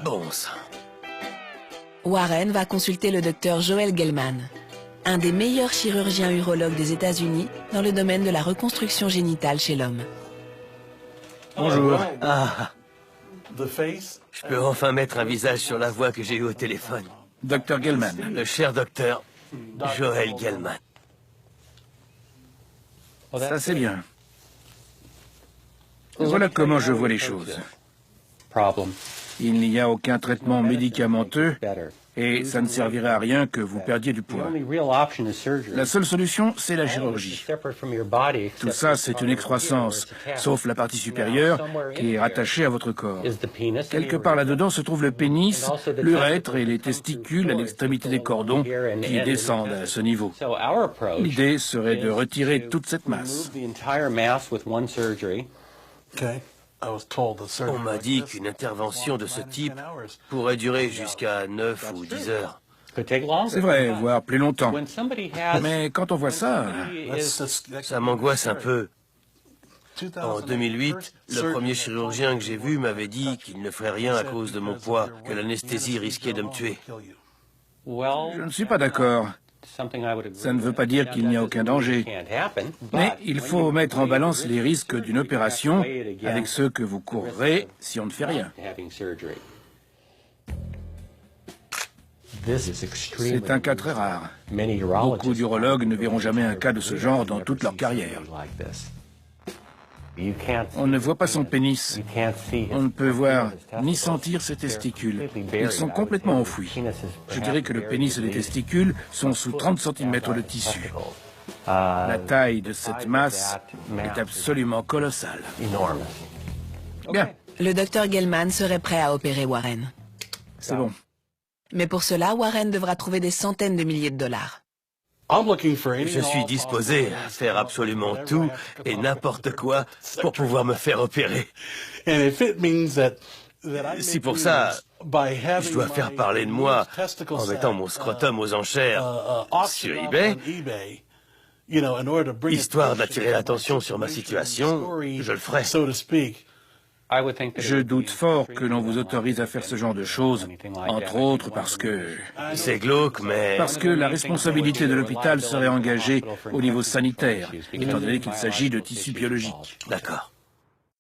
Bon sang. Warren va consulter le docteur Joel Gelman, un des meilleurs chirurgiens urologues des États-Unis dans le domaine de la reconstruction génitale chez l'homme. Bonjour. Ah, je peux enfin mettre un visage sur la voix que j'ai eue au téléphone. Docteur Gelman. Le cher docteur Joel Gelman. Ça, c'est bien. Voilà comment je vois les choses. Il n'y a aucun traitement médicamenteux et ça ne servirait à rien que vous perdiez du poids. La seule solution, c'est la chirurgie. Tout ça, c'est une excroissance, sauf la partie supérieure qui est rattachée à votre corps. Quelque part là-dedans se trouve le pénis, l'urètre et les testicules à l'extrémité des cordons qui descendent à ce niveau. L'idée serait de retirer toute cette masse. On m'a dit qu'une intervention de ce type pourrait durer jusqu'à 9 ou 10 heures. C'est vrai, voire plus longtemps. Mais quand on voit ça... Ça m'angoisse un peu. En 2008, le premier chirurgien que j'ai vu m'avait dit qu'il ne ferait rien à cause de mon poids, que l'anesthésie risquait de me tuer. Je ne suis pas d'accord. Ça ne veut pas dire qu'il n'y a aucun danger. Mais il faut mettre en balance les risques d'une opération avec ceux que vous courrez si on ne fait rien. C'est un cas très rare. Beaucoup d'urologues ne verront jamais un cas de ce genre dans toute leur carrière. On ne voit pas son pénis. On ne peut voir ni sentir ses testicules. Ils sont complètement enfouis. Je dirais que le pénis et les testicules sont sous 30 cm de tissu. La taille de cette masse est absolument colossale. Bien, Le docteur Gelman serait prêt à opérer Warren. c'est bon. Mais pour cela, Warren devra trouver des centaines de milliers de dollars. Je suis disposé à faire absolument tout et n'importe quoi pour pouvoir me faire opérer. Si pour ça, je dois faire parler de moi en mettant mon scrotum aux enchères sur eBay, histoire d'attirer l'attention sur ma situation, je le ferai. Je doute fort que l'on vous autorise à faire ce genre de choses, entre autres parce que C'est glauque, mais la responsabilité de l'hôpital serait engagée au niveau sanitaire, étant donné qu'il s'agit de tissus biologiques. d'accord.